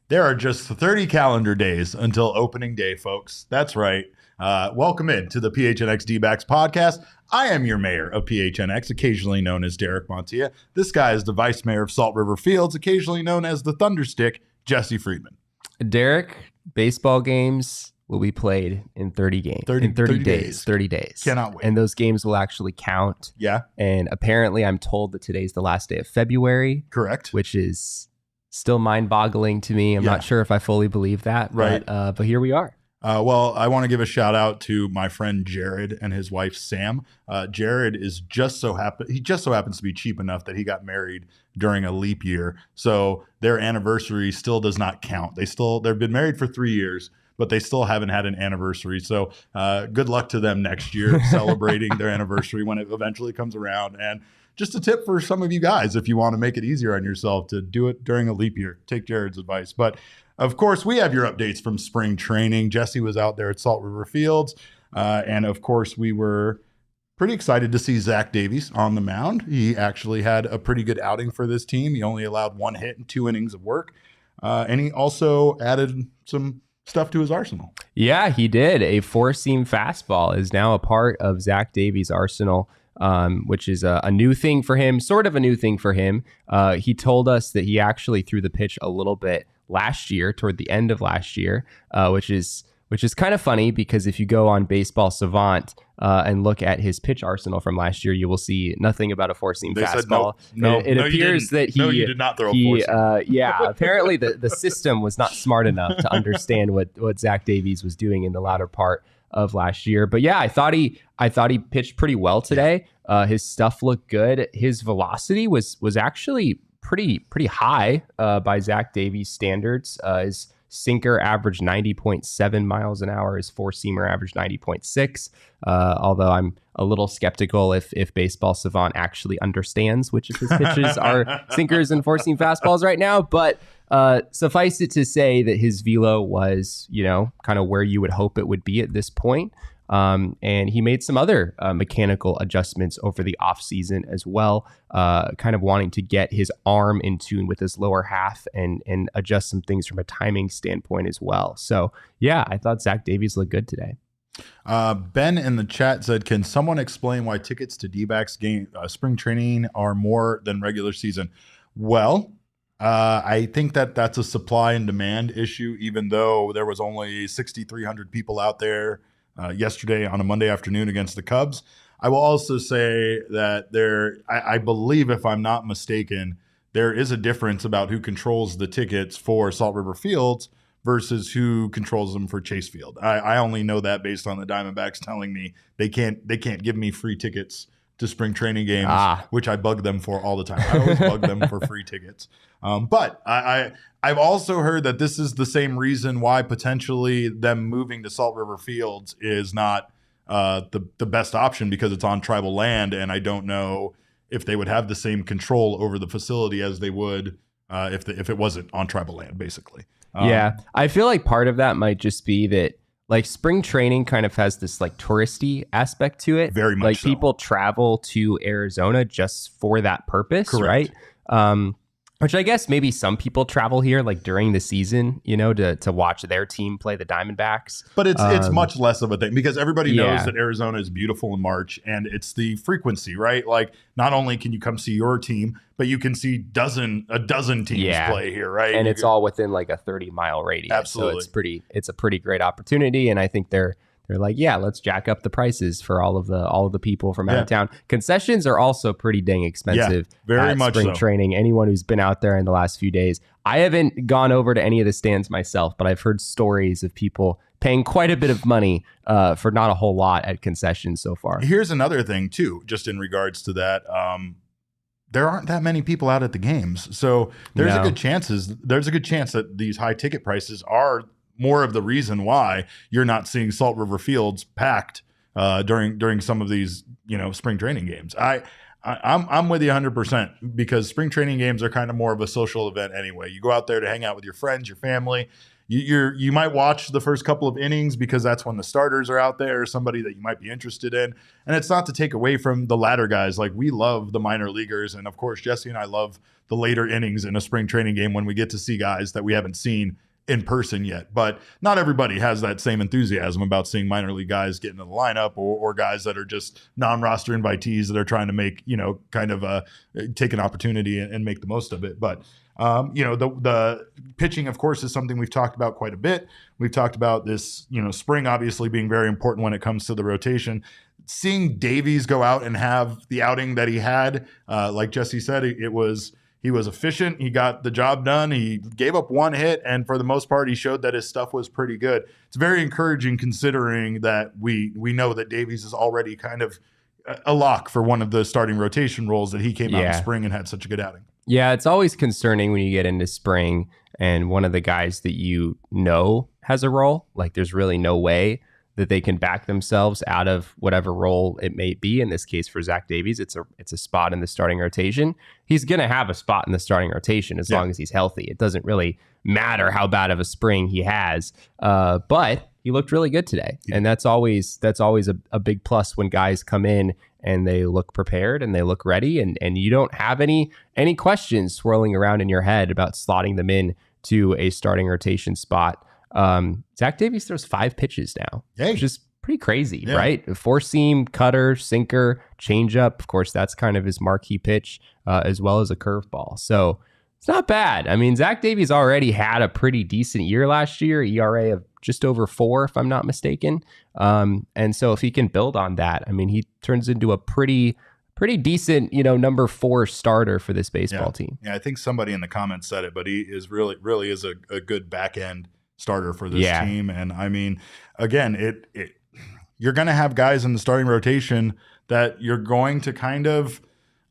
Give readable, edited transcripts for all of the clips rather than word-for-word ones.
There are just 30 calendar days until opening day, folks. That's right. Welcome in to the PHNX D-Backs podcast. I am your mayor of PHNX, occasionally known as Derek Montilla. This guy is the vice mayor of Salt River Fields, occasionally known as the Thunderstick, Jesse Friedman. Derek, baseball games will be played in 30 games. 30 days. 30 days. Cannot wait. And those games will actually count. Yeah. And apparently I'm told that today's the last day of February. Correct. Which is still mind-boggling to me. I'm not sure if I fully believe that. Right. But here we are. Well, I want to give a shout out to my friend Jared and his wife Sam. Jared is just so happens to be cheap enough that he got married during a leap year. So their anniversary still does not count. They've been married for 3 years, but they still haven't had an anniversary. So good luck to them next year celebrating their anniversary when it eventually comes around. And just a tip for some of you guys, if you want to make it easier on yourself, to do it during a leap year. Take Jared's advice. But of course, we have your updates from spring training. Jesse was out there at Salt River Fields. And of course, we were pretty excited to see Zach Davies on the mound. He actually had a pretty good outing for this team. He only allowed 1 hit and 2 innings of work. And he also added some stuff to his arsenal. Yeah, he did. A 4-seam fastball is now a part of Zach Davies' arsenal. Which is a new thing for him, sort of a new thing for him. He told us that he actually threw the pitch a little bit last year, toward the end of last year, which is kind of funny because if you go on Baseball Savant and look at his pitch arsenal from last year, you will see nothing about a 4-seam fastball. It appears that he did not throw a 4-seam. Yeah, apparently the system was not smart enough to understand what Zach Davies was doing in the latter part of last year. But yeah, I thought he pitched pretty well today. His stuff looked good. His velocity was actually pretty high by Zach Davies standards. His sinker averaged 90.7 miles an hour. His 4-seamer averaged 90.6. Although I'm a little skeptical if Baseball Savant actually understands which of his pitches are sinkers and 4-seam fastballs right now. But suffice it to say that his velo was, kind of where you would hope it would be at this point. And he made some other mechanical adjustments over the offseason as well, kind of wanting to get his arm in tune with his lower half and adjust some things from a timing standpoint as well. So, yeah, I thought Zach Davies looked good today. Ben in the chat said, can someone explain why tickets to D-backs game spring training are more than regular season? Well, I think that's a supply and demand issue, even though there was only 6,300 people out there yesterday on a Monday afternoon against the Cubs. I will also say that I believe, if I'm not mistaken, there is a difference about who controls the tickets for Salt River Fields versus who controls them for Chase Field. I only know that based on the Diamondbacks telling me they can't give me free tickets to spring training games, which I bug them for all the time. I always bug them for free tickets. But I've also heard that this is the same reason why potentially them moving to Salt River Fields is not the best option, because it's on tribal land, and I don't know if they would have the same control over the facility as they would if it wasn't on tribal land, basically. Yeah, I feel like part of that might just be that, like, spring training kind of has this like touristy aspect to it. Very much like so. People travel to Arizona just for that purpose, Correct. right? Which I guess maybe some people travel here like during the season, to watch their team play the Diamondbacks. But it's much less of a thing because everybody knows Yeah. that Arizona is beautiful in March, and it's the frequency, right? Like, not only can you come see your team, but you can see a dozen teams Yeah. play here, right? And it's all within like a 30-mile radius. Absolutely. So it's a pretty great opportunity. And I think they're like, yeah, let's jack up the prices for all of the people from out of town. Concessions are also pretty dang expensive. Very at much spring so. training. Anyone who's been out there in the last few days, I haven't gone over to any of the stands myself, but I've heard stories of people paying quite a bit of money for not a whole lot at concessions so far. Here's another thing too, just in regards to that. There aren't that many people out at the games, so there's a good chance that these high ticket prices are more of the reason why you're not seeing Salt River Fields packed during some of these spring training games. I'm with you 100% because spring training games are kind of more of a social event anyway. You go out there to hang out with your friends, your family. You might watch the first couple of innings because that's when the starters are out there, somebody that you might be interested in. And it's not to take away from the latter guys. Like, we love the minor leaguers, and of course Jesse and I love the later innings in a spring training game when we get to see guys that we haven't seen in person yet. But not everybody has that same enthusiasm about seeing minor league guys get into the lineup or guys that are just non-roster invitees that are trying to make, kind of take an opportunity and make the most of it. But, the pitching, of course, is something we've talked about quite a bit. We've talked about this, spring obviously being very important when it comes to the rotation. Seeing Davies go out and have the outing that he had, like Jesse said, he was efficient. He got the job done. He gave up one hit, and for the most part, he showed that his stuff was pretty good. It's very encouraging considering that we know that Davies is already kind of a lock for one of the starting rotation roles, that he came out in spring and had such a good outing. Yeah, it's always concerning when you get into spring and one of the guys that has a role. Like, there's really no way that they can back themselves out of whatever role it may be. In this case, for Zach Davies, it's a spot in the starting rotation. He's going to have a spot in the starting rotation as long as he's healthy. It doesn't really matter how bad of a spring he has, but he looked really good today, and that's always a big plus when guys come in and they look prepared and they look ready, and you don't have any questions swirling around in your head about slotting them in to a starting rotation spot. Zach Davies throws 5 pitches now, which is pretty crazy, right? A 4-seam, cutter, sinker, changeup. Of course, that's kind of his marquee pitch, as well as a curveball. So it's not bad. I mean, Zach Davies already had a pretty decent year last year, ERA of just over 4, if I'm not mistaken. And so if he can build on that, I mean, he turns into a pretty decent, number 4 starter for this baseball team. Yeah, I think somebody in the comments said it, but he is really is a good back end starter for this team. And I mean, again, you're going to have guys in the starting rotation that you're going to kind of,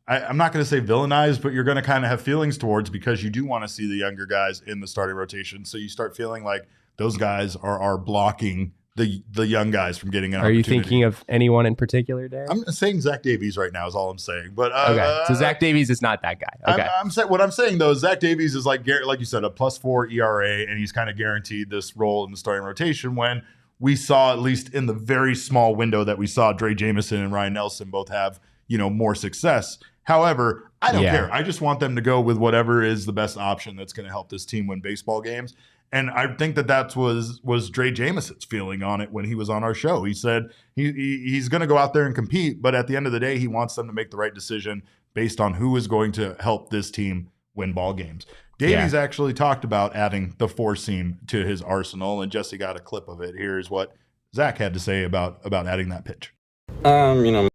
I'm not going to say villainize, but you're going to kind of have feelings towards, because you do want to see the younger guys in the starting rotation. So you start feeling like those guys are blocking the young guys from getting an opportunity. Are you thinking of anyone in particular, Darren? I'm saying Zach Davies right now is all I'm saying. But okay, so Zach Davies is not that guy. Okay, what I'm saying though is Zach Davies is like you said, a +4 ERA, and he's kind of guaranteed this role in the starting rotation. When we saw, at least in the very small window that we saw, Dre Jameson and Ryan Nelson both have more success. However, I don't care. I just want them to go with whatever is the best option that's going to help this team win baseball games. And I think that was Dre Jameson's feeling on it when he was on our show. He said he's going to go out there and compete, but at the end of the day, he wants them to make the right decision based on who is going to help this team win ball games. Davies actually talked about adding the 4-seam to his arsenal, and Jesse got a clip of it. Here's what Zach had to say about adding that pitch.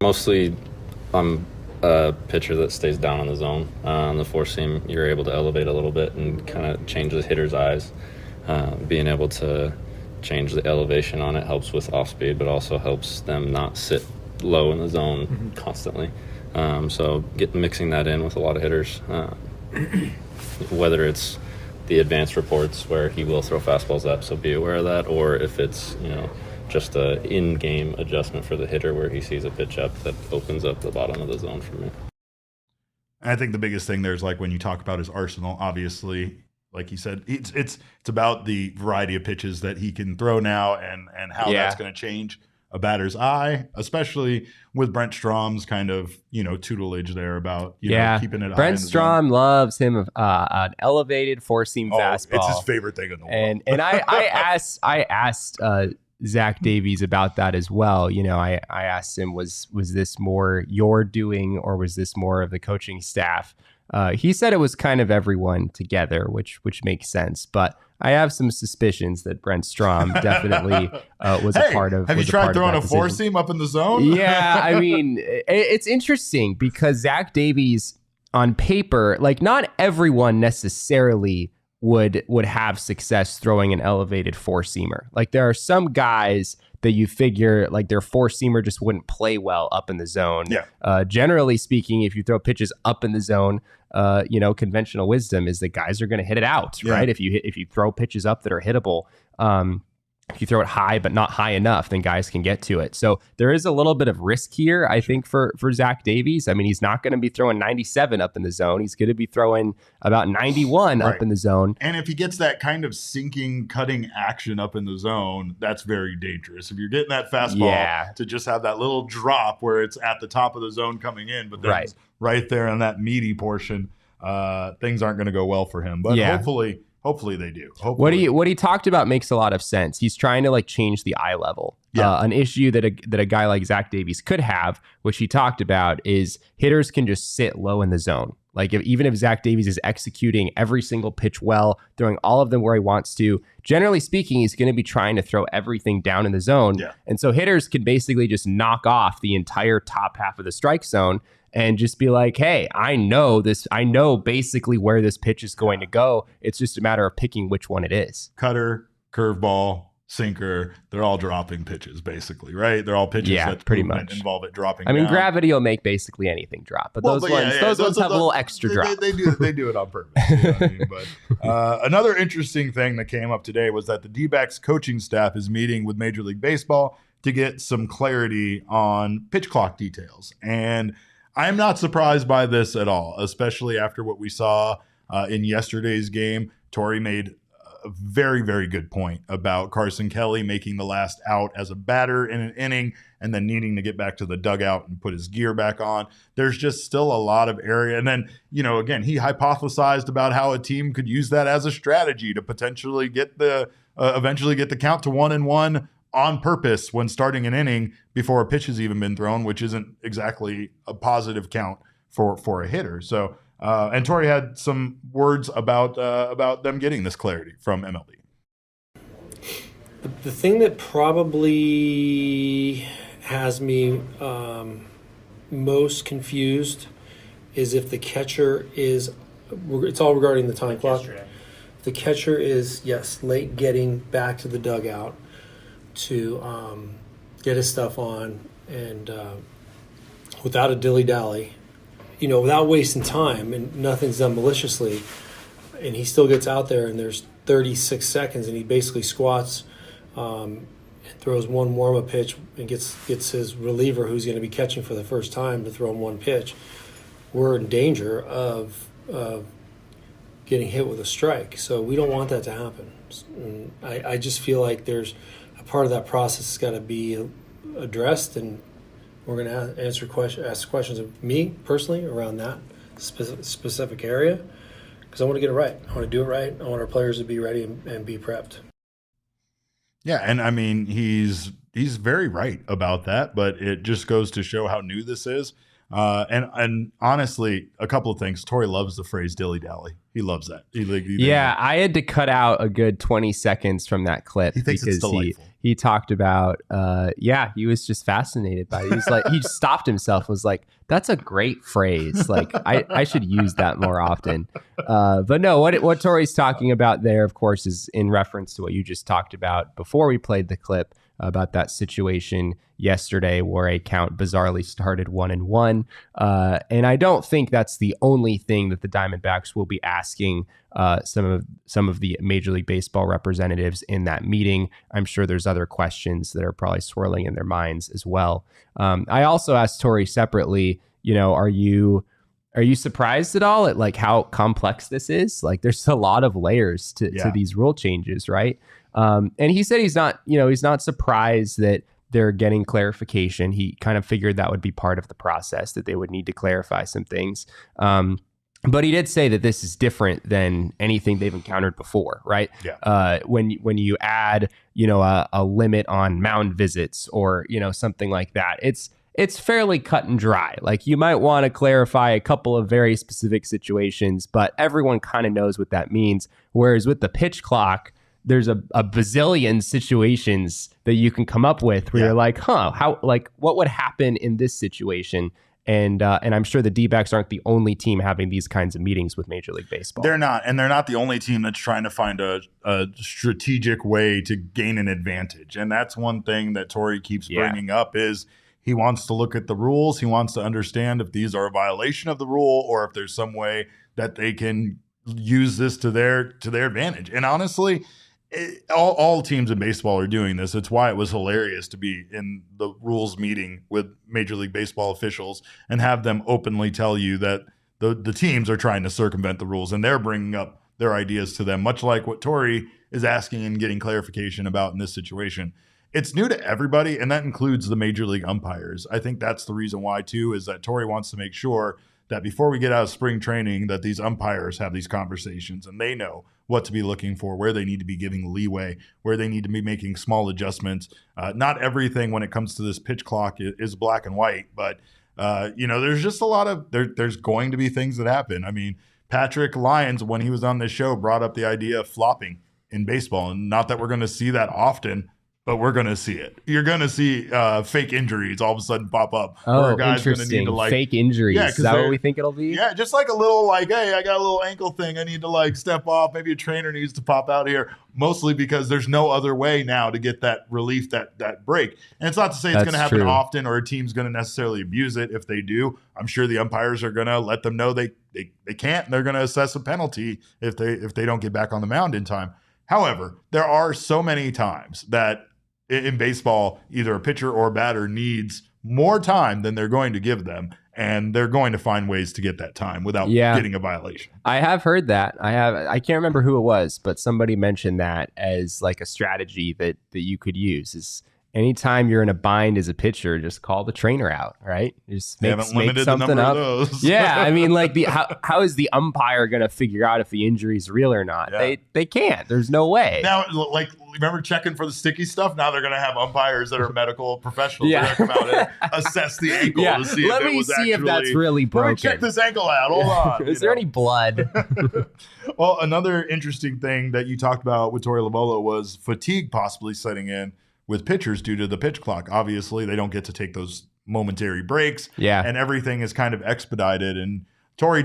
Mostly I'm a pitcher that stays down in the zone. On the 4-seam, you're able to elevate a little bit and kind of change the hitter's eyes. Being able to change the elevation on it helps with off speed, but also helps them not sit low in the zone constantly. So mixing that in with a lot of hitters, whether it's the advanced reports where he will throw fastballs up, so be aware of that, or if it's just a in-game adjustment for the hitter where he sees a pitch up that opens up the bottom of the zone for me. I think the biggest thing there is, like, when you talk about his arsenal, obviously, like he said, it's about the variety of pitches that he can throw now and how that's going to change a batter's eye, especially with Brent Strom's kind of, tutelage there about, keeping it high. Brent Strom loves him an elevated four-seam fastball. It's his favorite thing in the world. And I asked Zach Davies about that as well. I asked him, was this more your doing or was this more of the coaching staff? He said it was kind of everyone together, which makes sense. But I have some suspicions that Brent Strom definitely was a part of. Have you tried throwing a four-seam up in the zone? Yeah, I mean, it's interesting because Zach Davies, on paper, like not everyone necessarily would have success throwing an elevated four-seamer. Like there are some guys that you figure like their four-seamer just wouldn't play well up in the zone. Yeah. Generally speaking, if you throw pitches up in the zone, conventional wisdom is that guys are going to hit it out, right? If you throw pitches up that are hittable, if you throw it high but not high enough, then guys can get to it. So there is a little bit of risk here, I think, for Zach Davies. I mean, he's not going to be throwing 97 up in the zone. He's going to be throwing about 91 up in the zone. And if he gets that kind of sinking, cutting action up in the zone, that's very dangerous. If you're getting that fastball to just have that little drop where it's at the top of the zone coming in, but then it's right there on that meaty portion, things aren't going to go well for him. But hopefully they do. What he talked about makes a lot of sense. He's trying to like change the eye level. An issue that a guy like Zach Davies could have, which he talked about, is hitters can just sit low in the zone. Like even if Zach Davies is executing every single pitch well, throwing all of them where he wants to, generally speaking, he's going to be trying to throw everything down in the zone. Yeah. And so hitters can basically just knock off the entire top half of the strike zone and just be like, hey, I know basically where this pitch is going to go. It's just a matter of picking which one it is. Cutter, curveball, sinker, they're all dropping pitches, basically, right? They're all pitches that pretty much involve it dropping I mean, down. Gravity will make basically anything drop, but those ones have a little extra drop. They do it on purpose. You know what I mean? But another interesting thing that came up today was that the D-backs coaching staff is meeting with Major League Baseball to get some clarity on pitch clock details. And I'm not surprised by this at all, especially after what we saw in yesterday's game. Torey made a very, very good point about Carson Kelly making the last out as a batter in an inning and then needing to get back to the dugout and put his gear back on. There's just still a lot of area. And then, again, he hypothesized about how a team could use that as a strategy to potentially get eventually get the count to 1-1 on purpose when starting an inning before a pitch has even been thrown, which isn't exactly a positive count for a hitter. So, and Torey had some words about them getting this clarity from MLB. The thing that probably has me most confused is if the catcher is, it's all regarding the time clock. If the catcher is, late getting back to the dugout to get his stuff on and without a dilly-dally, without wasting time, and nothing's done maliciously, and he still gets out there and there's 36 seconds and he basically squats and throws one warm-up pitch and gets his reliever, who's going to be catching for the first time, to throw him one pitch. We're in danger of getting hit with a strike, so we don't want that to happen. And I just feel like there's a part of that process has got to be addressed, and we're going to ask questions of me personally around that specific area, because I want to get it right. I want to do it right. I want our players to be ready and be prepped. Yeah, and I mean, he's very right about that, but it just goes to show how new this is. And honestly, a couple of things. Torey loves the phrase dilly-dally. He loves that. I had to cut out a good 20 seconds from that clip because he talked about, he was just fascinated by it. He was like, he stopped himself, was like, that's a great phrase. Like, I should use that more often. But no, what Torey's talking about there, of course, is in reference to what you just talked about before we played the clip about that situation yesterday where a count bizarrely started 1-1. And I don't think that's the only thing that the Diamondbacks will be asking some of the Major League Baseball representatives in that meeting. I'm sure there's other questions that are probably swirling in their minds as well. I also asked Torey separately, are you surprised at all at like how complex this is? Like there's a lot of layers to these rule changes, right? And he said he's not surprised that they're getting clarification. He kind of figured that would be part of the process, that they would need to clarify some things. But he did say that this is different than anything they've encountered before, right? Yeah. When you add, a limit on mound visits or, something like that, it's fairly cut and dry. Like, you might want to clarify a couple of very specific situations, but everyone kind of knows what that means. Whereas with the pitch clock, there's a bazillion situations that you can come up with where you're like, what would happen in this situation? And I'm sure the D-backs aren't the only team having these kinds of meetings with Major League Baseball. They're not. And they're not the only team that's trying to find a strategic way to gain an advantage. And that's one thing that Torey keeps bringing up is he wants to look at the rules. He wants to understand if these are a violation of the rule or if there's some way that they can use this to their advantage. And honestly, all teams in baseball are doing this. It's why it was hilarious to be in the rules meeting with Major League Baseball officials and have them openly tell you that the teams are trying to circumvent the rules and they're bringing up their ideas to them, much like what Torey is asking and getting clarification about in this situation. It's new to everybody, and that includes the Major League umpires. I think that's the reason why, too, is that Torey wants to make sure that before we get out of spring training, that these umpires have these conversations and they know what to be looking for, where they need to be giving leeway, where they need to be making small adjustments. Not everything when it comes to this pitch clock is black and white, but there's just a lot of there's going to be things that happen. I mean, Patrick Lyons, when he was on this show, brought up the idea of flopping in baseball, and not that we're going to see that often, but we're going to see it. You're going to see fake injuries all of a sudden pop up. Oh, interesting. Fake injuries. Yeah, is that what we think it'll be? Yeah, just like a little hey, I got a little ankle thing. I need to step off. Maybe a trainer needs to pop out here. Mostly because there's no other way now to get that relief, that break. And it's not to say it's going to happen often or a team's going to necessarily abuse it. If they do, I'm sure the umpires are going to let them know they can't. And they're going to assess a penalty if they don't get back on the mound in time. However, there are so many times that in baseball, either a pitcher or a batter needs more time than they're going to give them, and they're going to find ways to get that time without getting a violation. I have heard that. I can't remember who it was, but somebody mentioned that as like a strategy that you could use is anytime you're in a bind as a pitcher, just call the trainer out, right? Just make something up. Yeah, I mean, how is the umpire going to figure out if the injury is real or not? Yeah. They can't. There's no way. Now, remember checking for the sticky stuff? Now they're going to have umpires that are medical professionals. Yeah. They're going to come out and assess the ankle to see if that's really broken. Let me check this ankle out. Hold on. Is there any blood? Well, another interesting thing that you talked about with Torey Lovullo was fatigue possibly setting in with pitchers due to the pitch clock. Obviously, they don't get to take those momentary breaks. Yeah. And everything is kind of expedited. And Torey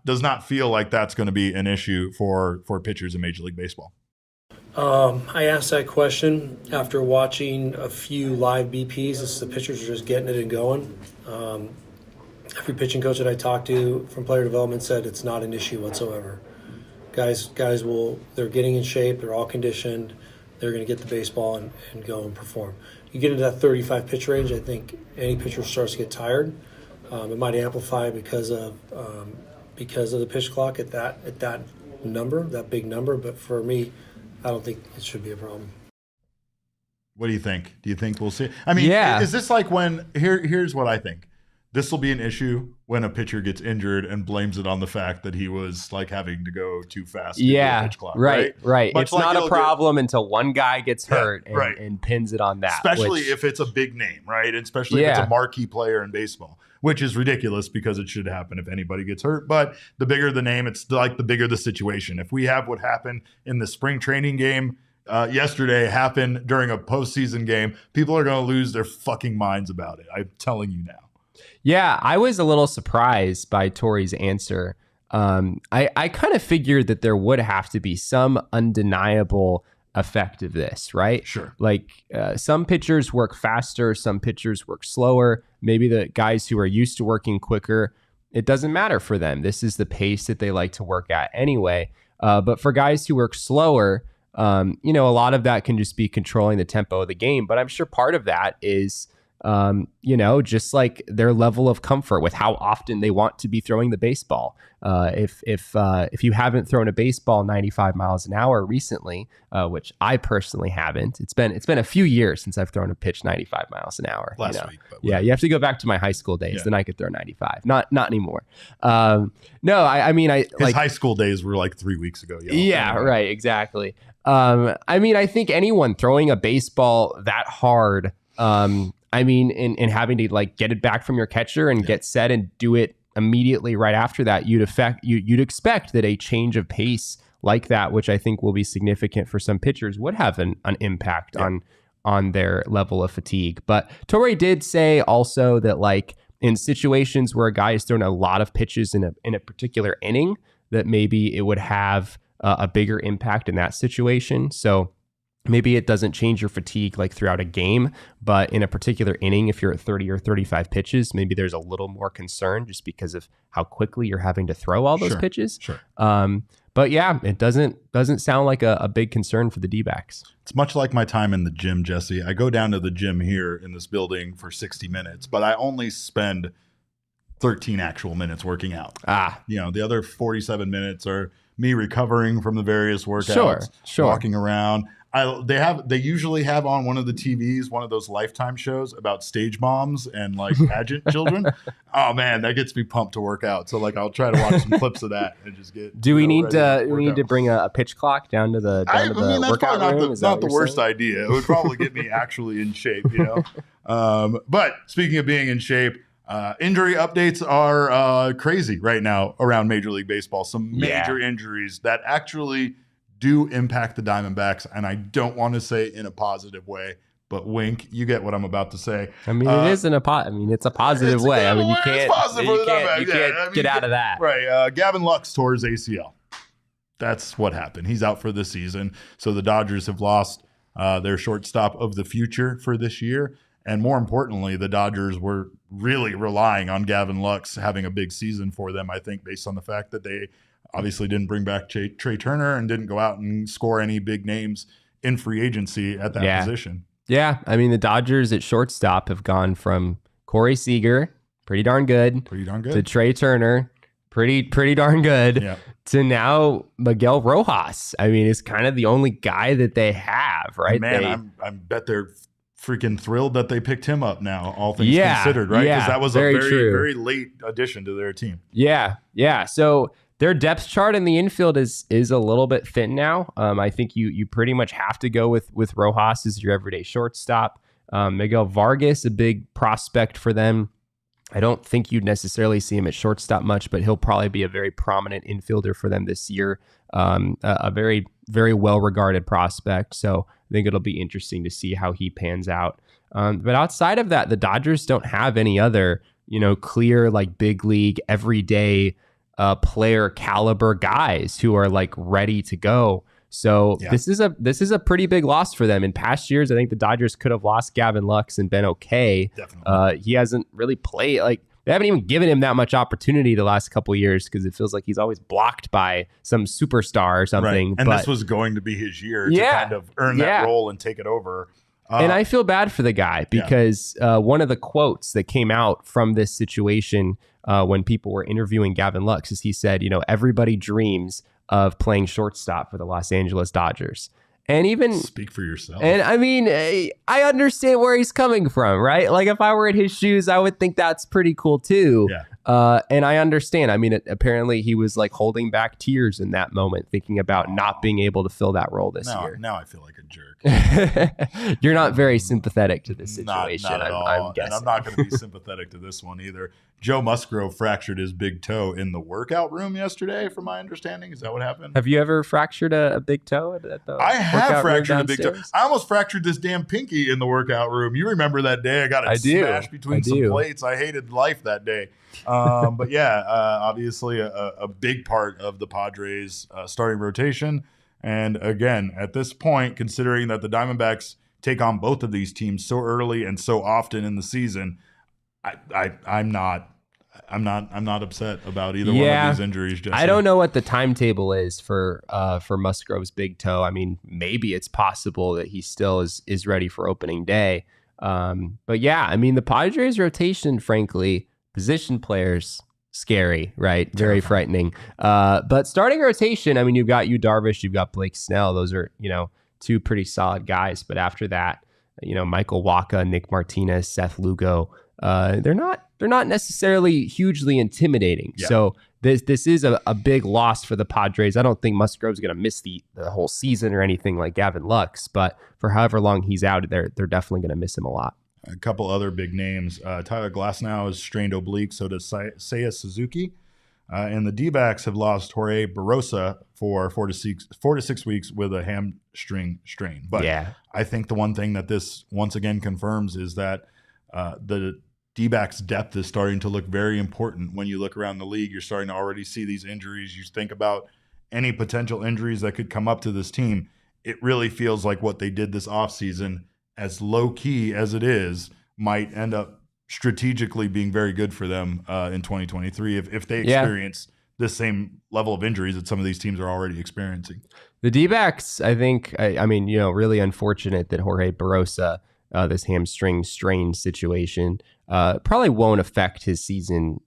does not feel like that's going to be an issue for pitchers in Major League Baseball. I asked that question after watching a few live BPs as the pitchers are just getting it and going. Every pitching coach that I talked to from player development said it's not an issue whatsoever. Guys they're getting in shape, they're all conditioned, they're going to get the baseball and go and perform. You get into that 35 pitch range, I think any pitcher starts to get tired. It might amplify because of the pitch clock at that number, that big number. But for me, I don't think it should be a problem. What do you think? Do you think we'll see? I mean, is this like when here's what I think. This will be an issue when a pitcher gets injured and blames it on the fact that he was having to go too fast. To the pitch clock, right. It's not a problem until one guy gets hurt and pins it on that. Especially if it's a big name, right? And especially if it's a marquee player in baseball, which is ridiculous because it should happen if anybody gets hurt. But the bigger the name, it's the bigger the situation. If we have what happened in the spring training game yesterday happen during a postseason game, people are going to lose their fucking minds about it. I'm telling you now. Yeah, I was a little surprised by Torey's answer. I kind of figured that there would have to be some undeniable effect of this, right? Sure. Some pitchers work faster, some pitchers work slower. Maybe the guys who are used to working quicker, it doesn't matter for them. This is the pace that they like to work at anyway. But for guys who work slower, a lot of that can just be controlling the tempo of the game. But I'm sure part of that is just like their level of comfort with how often they want to be throwing the baseball. If you haven't thrown a baseball 95 miles an hour recently, which I personally haven't, it's been a few years since I've thrown a pitch 95 miles an hour. Last week. But yeah, you have to go back to my high school days. Then I could throw 95. Not anymore. His high school days were like 3 weeks ago. Yeah, right. Exactly. I think anyone throwing a baseball that hard, and having to like get it back from your catcher and get set and do it immediately right after that, you'd expect that a change of pace like that, which I think will be significant for some pitchers, would have an impact on their level of fatigue. But Torey did say also that like in situations where a guy has thrown a lot of pitches in a particular inning, that maybe it would have a bigger impact in that situation. So maybe it doesn't change your fatigue like throughout a game, but in a particular inning, if you're at 30 or 35 pitches, maybe there's a little more concern just because of how quickly you're having to throw all those pitches. Sure. But yeah, it doesn't sound like a big concern for the D-backs. It's much like my time in the gym, Jesse. I go down to the gym here in this building for 60 minutes, but I only spend 13 actual minutes working out. The other 47 minutes are me recovering from the various workouts, walking around. They usually have on one of the TVs, one of those Lifetime shows about stage moms and like pageant children. Oh man, that gets me pumped to work out. So like I'll try to watch some clips of that and just get. Do we need to bring a pitch clock down to the that's workout probably room? not the worst idea. It would probably get me actually in shape, But speaking of being in shape, injury updates are crazy right now around Major League Baseball. Some major injuries that actually do impact the Diamondbacks, and I don't want to say in a positive way, but wink, you get what I'm about to say. It isn't it's a positive way. You can't get out of that. Right. Gavin Lux tore his ACL. That's what happened. He's out for the season. So the Dodgers have lost their shortstop of the future for this year. And more importantly, the Dodgers were really relying on Gavin Lux having a big season for them, I think, based on the fact that they obviously didn't bring back Trey Turner and didn't go out and score any big names in free agency at that position. Yeah, the Dodgers at shortstop have gone from Corey Seager, pretty darn good, to Trey Turner, pretty darn good, to now Miguel Rojas. It's kind of the only guy that they have, right? Man, I bet they're freaking thrilled that they picked him up now, all things considered, right? Because that was a very late addition to their team. Yeah. So their depth chart in the infield is a little bit thin now. I think you pretty much have to go with Rojas as your everyday shortstop. Miguel Vargas, a big prospect for them. I don't think you'd necessarily see him at shortstop much, but he'll probably be a very prominent infielder for them this year. A very, very well-regarded prospect. So I think it'll be interesting to see how he pans out. But outside of that, the Dodgers don't have any other, clear, like big league, everyday player caliber guys who are like ready to go. So this is a pretty big loss for them. In past years, I think the Dodgers could have lost Gavin Lux and been okay. Definitely. He hasn't really played, like they haven't even given him that much opportunity the last couple of years because it feels like he's always blocked by some superstar or something. Right. And this was going to be his year to kind of earn that role and take it over. And I feel bad for the guy because one of the quotes that came out from this situation when people were interviewing Gavin Lux is he said, everybody dreams of playing shortstop for the Los Angeles Dodgers. And even speak for yourself. And I understand where he's coming from, right? Like if I were in his shoes, I would think that's pretty cool too. Yeah. And I understand. Apparently he was like holding back tears in that moment, thinking about not being able to fill that role this year. Now I feel like a jerk. You're not very sympathetic to this situation. Not at all. I'm guessing. And I'm not going to be sympathetic to this one either. Joe Musgrove fractured his big toe in the workout room yesterday, from my understanding. Is that what happened? Have you ever fractured a big toe at the I have fractured a big toe. I almost fractured this damn pinky in the workout room. You remember that day? I got it smashed between some plates. I hated life that day. But yeah, obviously a big part of the Padres starting rotation. And again, at this point, considering that the Diamondbacks take on both of these teams so early and so often in the season, I'm not upset about either one of these injuries. Jesse. I don't know what the timetable is for Musgrove's big toe. Maybe it's possible that he still is ready for opening day. But yeah, I mean, the Padres rotation, frankly, position players, scary, right? Very frightening. But starting rotation, I mean, you've got Yu Darvish, you've got Blake Snell. Those are, two pretty solid guys. But after that, Michael Wacha, Nick Martinez, Seth Lugo, they're not necessarily hugely intimidating. Yeah. So this is a big loss for the Padres. I don't think Musgrove's going to miss the whole season or anything like Gavin Lux, but for however long he's out, they're definitely going to miss him a lot. A couple other big names. Tyler Glasnow has strained oblique, so does Seiya Suzuki. And the D-backs have lost Jorge Barrosa for 4 to 6 weeks with a hamstring strain. But yeah. I think the one thing that this once again confirms is that the D-backs depth is starting to look very important. When you look around the league, you're starting to already see these injuries. You think about any potential injuries that could come up to this team. It really feels like what they did this offseason, as low-key as it is, might end up strategically being very good for them in 2023 if they experience the same level of injuries that some of these teams are already experiencing. The D-backs, I think, I mean, really unfortunate that Jorge Barrosa, this hamstring strain situation, probably won't affect his season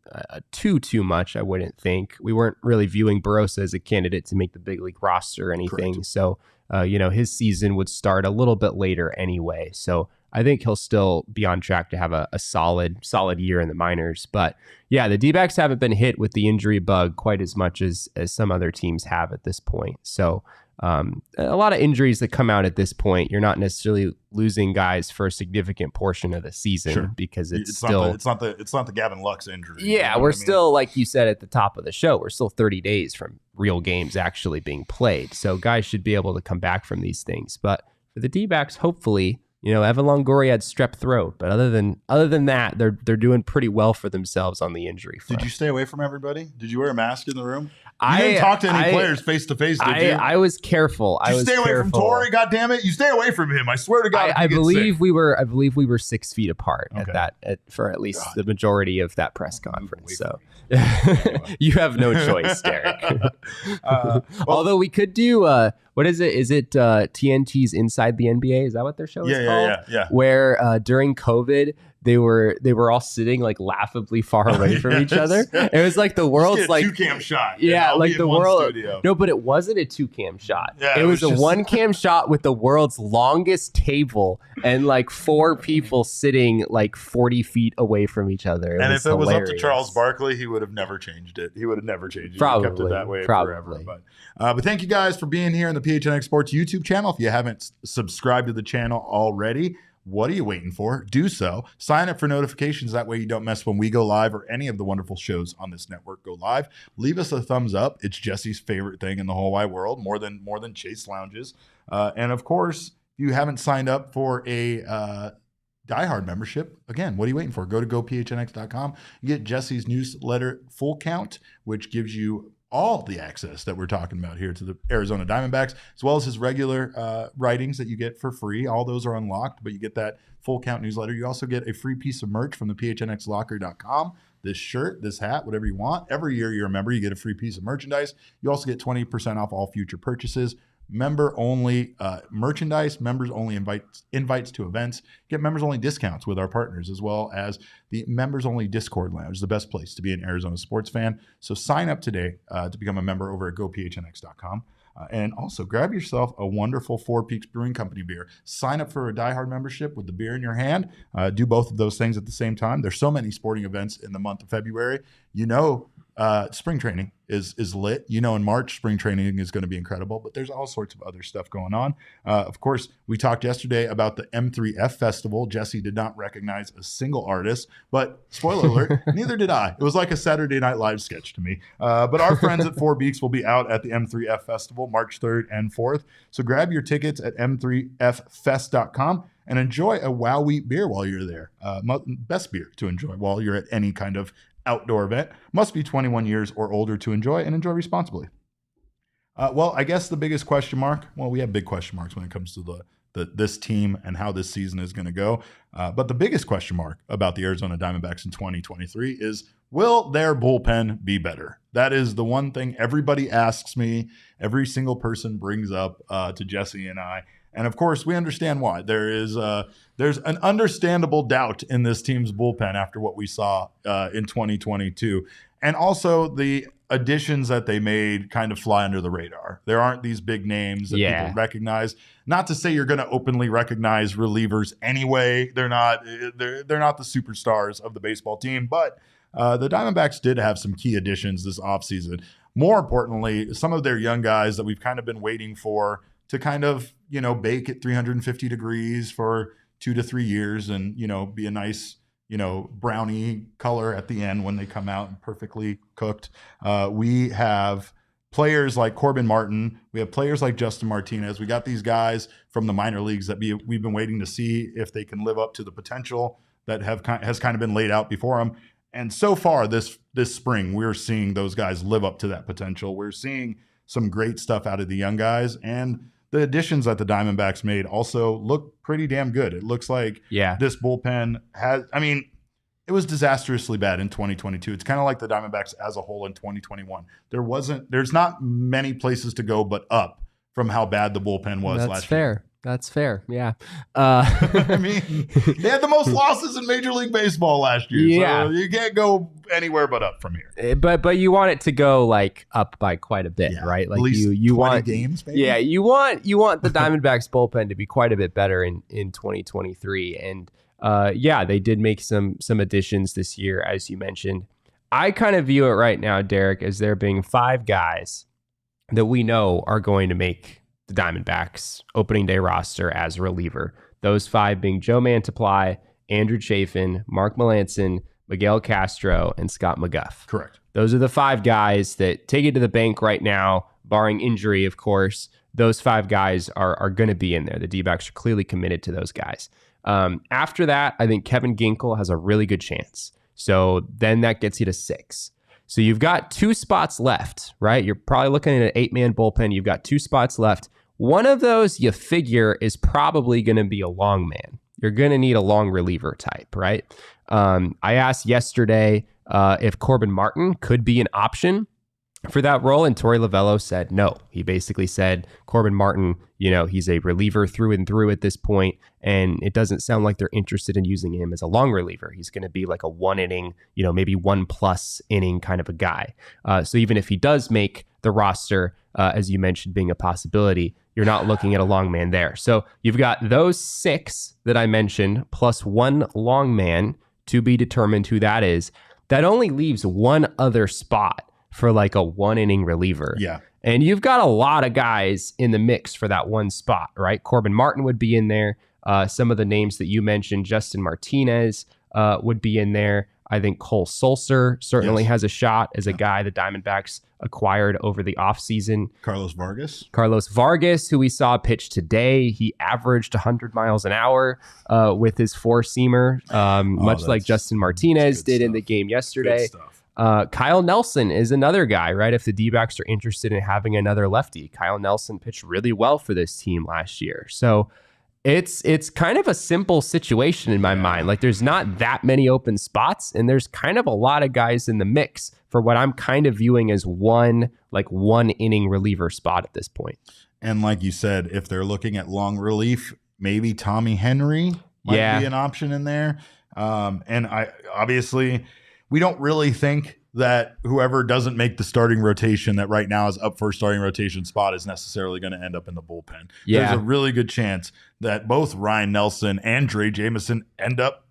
too much, I wouldn't think. We weren't really viewing Barrosa as a candidate to make the big league roster or anything. Correct. So, his season would start a little bit later anyway. So I think he'll still be on track to have a solid year in the minors. But yeah, the D-backs haven't been hit with the injury bug quite as much as some other teams have at this point. So a lot of injuries that come out at this point, you're not necessarily losing guys for a significant portion of the season because it's still it's not the Gavin Lux injury. Yeah, we're still, like you said at the top of the show, we're still 30 days from real games actually being played. So guys should be able to come back from these things. But for the D-backs, hopefully, Evan Longoria had strep throat, but other than that, they're doing pretty well for themselves on the injury front. Did you stay away from everybody? Did you wear a mask in the room? You didn't talk to any players face to face, did you? I was careful. Did you stay away from Torey? God damn it! You stay away from him. I swear to God. I believe we were 6 feet apart for at least the majority of that press conference. So you have no choice, Derek. Although we could do what is it? Is it TNT's Inside the NBA? Is that what their show is called? Yeah. Where during COVID, they were all sitting like laughably far away from each other. It was like the world's like 2-cam shot. Yeah, like the world. Studio. No, but it wasn't a 2-cam shot. Yeah, it was a 1-cam shot with the world's longest table and like 4 people sitting like 40 feet away from each other. And if it was up to Charles Barkley, he would have never changed it. He would have never changed it. Probably. He kept it that way forever. But thank you guys for being here on the PHNX Sports YouTube channel. If you haven't subscribed to the channel already, what are you waiting for? Do so. Sign up for notifications. That way you don't miss when we go live or any of the wonderful shows on this network go live. Leave us a thumbs up. It's Jesse's favorite thing in the whole wide world, more than Chase Lounges. And of course, if you haven't signed up for a diehard membership, again, what are you waiting for? Go to gophnx.com. You get Jesse's newsletter Full Count, which gives you all the access that we're talking about here to the Arizona Diamondbacks, as well as his regular writings that you get for free. All those are unlocked, but you get that Full Count newsletter. You also get a free piece of merch from the phnxlocker.com. This shirt, this hat, whatever you want. Every year you're a member, you get a free piece of merchandise. You also get 20% off all future purchases. Member-only merchandise, members-only invites to events, get members-only discounts with our partners, as well as the members-only Discord Lounge, the best place to be an Arizona sports fan. So sign up today to become a member over at gophnx.com. And also grab yourself a wonderful Four Peaks Brewing Company beer. Sign up for a diehard membership with the beer in your hand. Do both of those things at the same time. There's so many sporting events in the month of February. Spring training is lit. In March, spring training is going to be incredible, but there's all sorts of other stuff going on. Of course, we talked yesterday about the M3F Festival. Jesse did not recognize a single artist, but spoiler alert, neither did I. It was like a Saturday Night Live sketch to me. But our friends at Four Beaks will be out at the M3F Festival March 3rd and 4th. So grab your tickets at m3ffest.com. and enjoy a Wow Wheat beer while you're there. Best beer to enjoy while you're at any kind of outdoor event. Must be 21 years or older to enjoy, and enjoy responsibly. I guess the biggest question mark, we have big question marks when it comes to this team and how this season is going to go. But the biggest question mark about the Arizona Diamondbacks in 2023 is, will their bullpen be better? That is the one thing everybody asks me, every single person brings up to Jesse and I. And of course, we understand why. There's an understandable doubt in this team's bullpen after what we saw in 2022. And also the additions that they made kind of fly under the radar. There aren't these big names that people recognize. Not to say you're going to openly recognize relievers anyway. They're not the superstars of the baseball team, but the Diamondbacks did have some key additions this offseason. More importantly, some of their young guys that we've kind of been waiting for to kind of, bake at 350 degrees for 2 to 3 years and, be a nice, brownie color at the end when they come out and perfectly cooked. We have players like Corbin Martin. We have players like Justin Martinez. We got these guys from the minor leagues that we've been waiting to see if they can live up to the potential that has kind of been laid out before them. And so far this spring, we're seeing those guys live up to that potential. We're seeing some great stuff out of the young guys, and the additions that the Diamondbacks made also look pretty damn good. It looks like this bullpen it was disastrously bad in 2022. It's kind of like the Diamondbacks as a whole in 2021. There's not many places to go but up from how bad the bullpen was last year. That's fair. Yeah. I mean, they had the most losses in Major League Baseball last year. Yeah. So you can't go anywhere but up from here. But you want it to go like up by quite a bit, right? Like at least you 20 want games, maybe? Yeah, you want the Diamondbacks bullpen to be quite a bit better in 2023. And they did make some additions this year, as you mentioned. I kind of view it right now, Derek, as there being 5 guys that we know are going to make the Diamondbacks opening day roster as a reliever. Those 5 being Joe Mantiply, Andrew Chafin, Mark Melancon, Miguel Castro, and Scott McGuff. Correct. Those are the 5 guys that take it to the bank right now, barring injury, of course. Those 5 guys are going to be in there. The D-backs are clearly committed to those guys. After that, I think Kevin Ginkel has a really good chance. So then that gets you to 6. So you've got 2 spots left, right? You're probably looking at an 8-man bullpen. You've got 2 spots left. One of those you figure is probably going to be a long man. You're going to need a long reliever type, right? I asked yesterday if Corbin Martin could be an option for that role, and Torey Lovullo said no. He basically said Corbin Martin, he's a reliever through and through at this point, and it doesn't sound like they're interested in using him as a long reliever. He's going to be like a 1 inning, maybe 1+ inning kind of a guy. So even if he does make the roster, as you mentioned, being a possibility, you're not looking at a long man there. So you've got those 6 that I mentioned, plus 1 long man to be determined who that is. That only leaves 1 other spot for like a 1 inning reliever. Yeah. And you've got a lot of guys in the mix for that 1 spot, right? Corbin Martin would be in there. Some of the names that you mentioned, Justin Martinez would be in there. I think Cole Sulser certainly has a shot as a guy the Diamondbacks acquired over the offseason. Carlos Vargas, who we saw pitch today. He averaged 100 miles an hour with his 4-seamer, much like Justin Martinez did in the game yesterday. Kyle Nelson is another guy, right? If the D-backs are interested in having another lefty, Kyle Nelson pitched really well for this team last year. So it's kind of a simple situation in my mind. Like there's not that many open spots, and there's kind of a lot of guys in the mix for what I'm kind of viewing as one inning reliever spot at this point. And like you said, if they're looking at long relief, maybe Tommy Henry might be an option in there. And we don't really think that whoever doesn't make the starting rotation that right now is up for a starting rotation spot is necessarily going to end up in the bullpen. There's a really good chance that both Ryan Nelson and Dre Jameson end up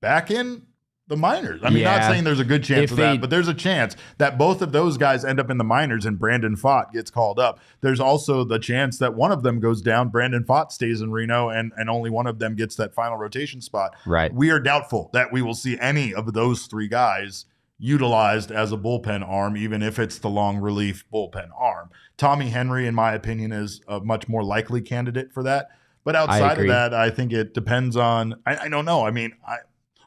back in the minors. I mean, not saying there's a good chance of that, but there's a chance that both of those guys end up in the minors and Brandon Pfaadt gets called up. There's also the chance that one of them goes down, Brandon Pfaadt stays in Reno, and only one of them gets that final rotation spot. Right. We are doubtful that we will see any of those 3 guys utilized as a bullpen arm, even if it's the long relief bullpen arm. Tommy Henry, in my opinion, is a much more likely candidate for that. But outside of that, I think it depends on, I don't know. I mean,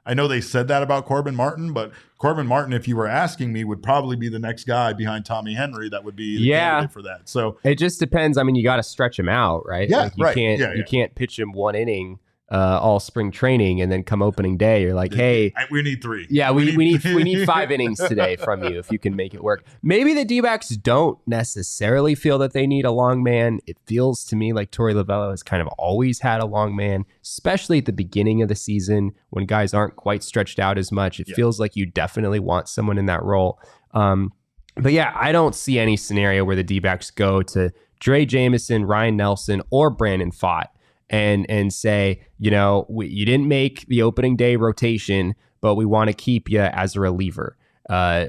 I know they said that about Corbin Martin, but Corbin Martin, if you were asking me, would probably be the next guy behind Tommy Henry that would be the candidate for that. So it just depends. I mean, you got to stretch him out, right? Yeah, like you can't pitch him 1 inning all spring training, and then come opening day, you're like, hey, we need 3. Yeah, we need 5 innings today from you if you can make it work. Maybe the D-backs don't necessarily feel that they need a long man. It feels to me like Torey Lovullo has kind of always had a long man, especially at the beginning of the season when guys aren't quite stretched out as much. It feels like you definitely want someone in that role. But yeah, I don't see any scenario where the D-backs go to Dre Jameson, Ryan Nelson, or Brandon Pfaadt and say, you you didn't make the opening day rotation, but we want to keep you as a reliever.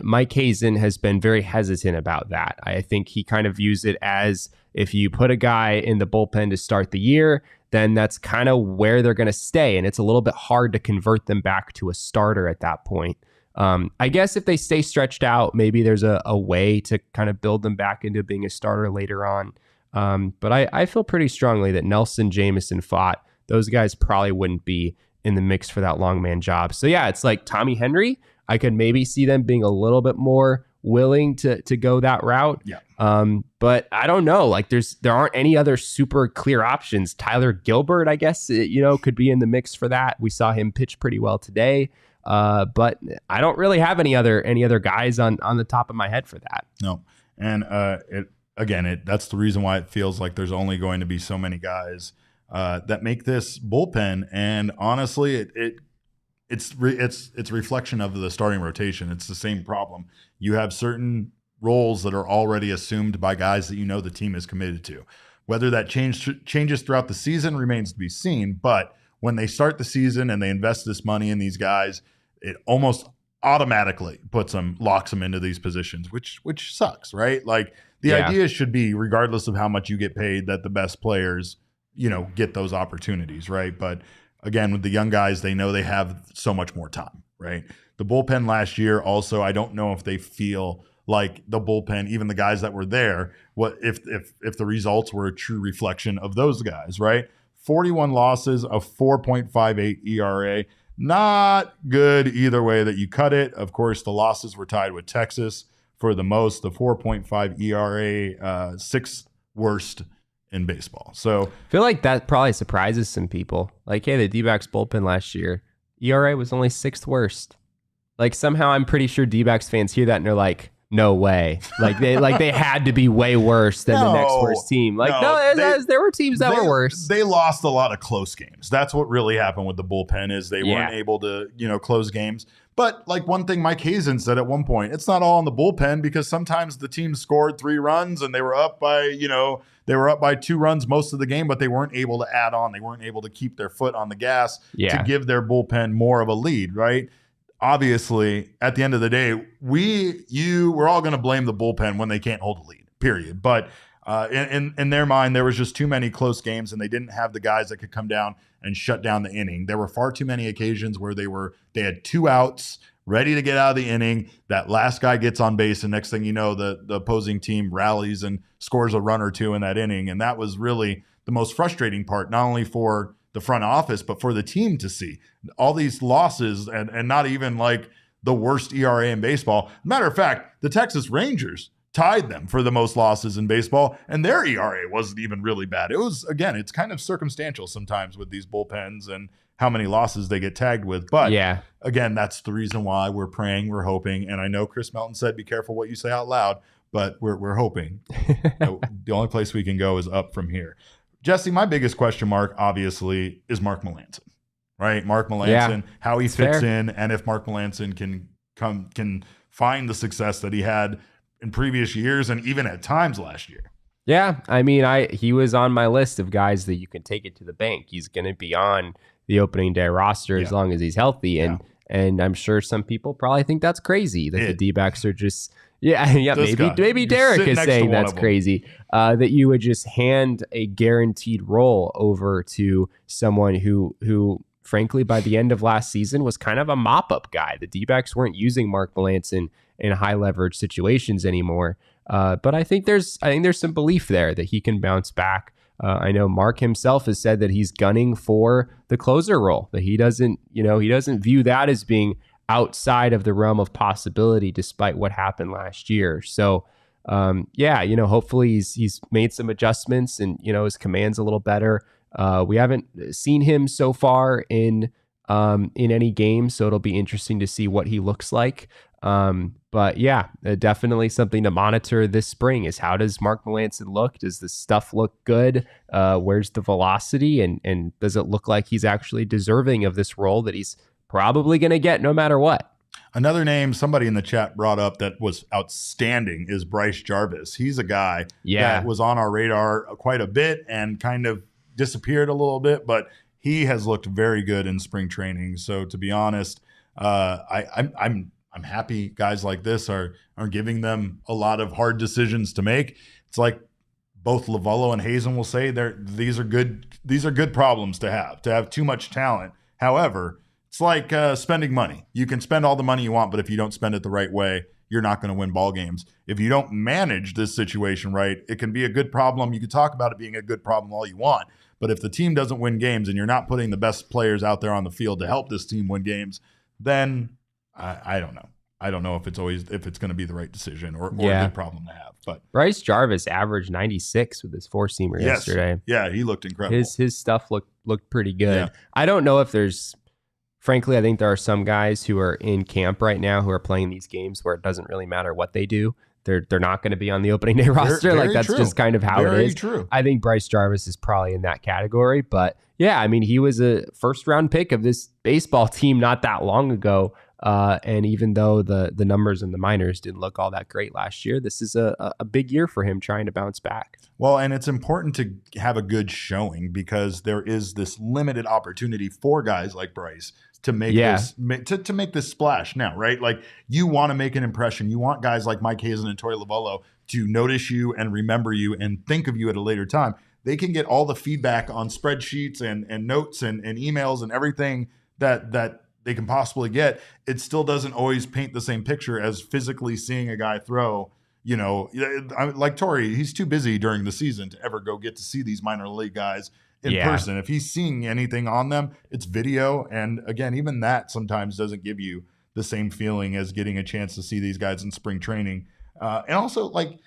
Mike Hazen has been very hesitant about that. I think he kind of views it as if you put a guy in the bullpen to start the year, then that's kind of where they're going to stay. And it's a little bit hard to convert them back to a starter at that point. I guess if they stay stretched out, maybe there's a way to kind of build them back into being a starter later on. But I feel pretty strongly that Nelson, Jameson, Pfaadt, those guys probably wouldn't be in the mix for that long man job. So yeah, it's like Tommy Henry. I could maybe see them being a little bit more willing to go that route. Yeah. But I don't know. Like there aren't any other super clear options. Tyler Gilbert, I guess, could be in the mix for that. We saw him pitch pretty well today. But I don't really have any other guys on the top of my head for that. No. And that's the reason why it feels like there's only going to be so many guys that make this bullpen. And honestly, it's a reflection of the starting rotation. It's the same problem. You have certain roles that are already assumed by guys that the team is committed to. Whether that changes throughout the season remains to be seen. But when they start the season and they invest this money in these guys, it almost automatically locks them into these positions, which sucks, right? Like the idea should be, regardless of how much you get paid, that the best players, get those opportunities, right? But again, with the young guys, they know they have so much more time, right? The bullpen last year also, I don't know if they feel like the bullpen, even the guys that were there, what if the results were a true reflection of those guys, right? 41 losses, a 4.58 ERA. Not good either way that you cut it. Of course, the losses were tied with Texas for the most, the 4.5 ERA, sixth worst in baseball. So I feel like that probably surprises some people. Like, hey, the D-backs bullpen last year, ERA was only sixth worst. Like somehow I'm pretty sure D-backs fans hear that and they're like, no way. They had to be way worse than the next worst team. There were teams that were worse. They lost a lot of close games. That's what really happened with the bullpen is they weren't able to, close games. But like one thing Mike Hazen said at one point, it's not all in the bullpen because sometimes the team scored 3 runs and they were up by, 2 runs most of the game, but they weren't able to add on. They weren't able to keep their foot on the gas to give their bullpen more of a lead, right? Obviously, at the end of the day, we're all going to blame the bullpen when they can't hold a lead, period. But in their mind, there was just too many close games, and they didn't have the guys that could come down and shut down the inning. There were far too many occasions where they had 2 outs, ready to get out of the inning. That last guy gets on base, and next thing you know, the opposing team rallies and scores a run or 2 in that inning. And that was really the most frustrating part, not only for the front office, but for the team to see all these losses and not even like the worst ERA in baseball. Matter of fact, the Texas Rangers tied them for the most losses in baseball, and their ERA wasn't even really bad. It was, again, it's kind of circumstantial sometimes with these bullpens and how many losses they get tagged with. But again, that's the reason why we're praying, we're hoping. And I know Chris Melton said, be careful what you say out loud, but we're hoping. The only place we can go is up from here. Jesse, my biggest question mark, obviously, is Mark Melancon, right? Mark Melancon, how he fits in, and if Mark Melancon can find the success that he had in previous years and even at times last year. Yeah, I mean, he was on my list of guys that you can take it to the bank. He's going to be on the opening day roster as long as he's healthy, and I'm sure some people probably think that's crazy that the D-backs are just. Maybe Derek is saying that's crazy, that you would just hand a guaranteed role over to someone who frankly, by the end of last season was kind of a mop-up guy. The D-backs weren't using Mark Melancon in high leverage situations anymore. But I think there's some belief there that he can bounce back. I know Mark himself has said that he's gunning for the closer role, that he doesn't view that as being outside of the realm of possibility despite what happened last year. So hopefully he's made some adjustments and his command's a little better. We haven't seen him so far in any game, so it'll be interesting to see what he looks like. But yeah, definitely something to monitor this spring is how does Mark Melancon look? Does the stuff look good? Where's the velocity? And does it look like he's actually deserving of this role that he's probably going to get no matter what? Another name somebody in the chat brought up that was outstanding is Bryce Jarvis. He's a guy that was on our radar quite a bit and kind of disappeared a little bit, but he has looked very good in spring training. So to be honest, I'm happy guys like this are giving them a lot of hard decisions to make. It's like both Lovullo and Hazen will say these are good problems to have too much talent. However, it's like spending money. You can spend all the money you want, but if you don't spend it the right way, you're not going to win ball games. If you don't manage this situation right, it can be a good problem. You can talk about it being a good problem all you want, but if the team doesn't win games and you're not putting the best players out there on the field to help this team win games, then I don't know. I don't know if it's going to be the right decision or a good problem to have. But Bryce Jarvis averaged 96 with his four-seamer yesterday. Yeah, he looked incredible. His stuff looked pretty good. Yeah. I don't know if frankly, I think there are some guys who are in camp right now who are playing these games where it doesn't really matter what they do. They're not going to be on the opening day roster. Very that's true. just kind of how it is. True. I think Bryce Jarvis is probably in that category. But yeah, I mean, he was a first-round pick of this baseball team not that long ago. And even though the numbers in the minors didn't look all that great last year, this is a big year for him trying to bounce back. Well, and it's important to have a good showing because there is this limited opportunity for guys like Bryce to make to make this splash now, right? Like you want to make an impression. You want guys like Mike Hazen and Torey Lovullo to notice you and remember you and think of you at a later time. They can get all the feedback on spreadsheets and notes and emails and everything that they can possibly get. It still doesn't always paint the same picture as physically seeing a guy throw. You know, like Torey, he's too busy during the season to ever go get to see these minor league guys in person. If he's seeing anything on them, it's video. And again, even that sometimes doesn't give you the same feeling as getting a chance to see these guys in spring training. And also, like,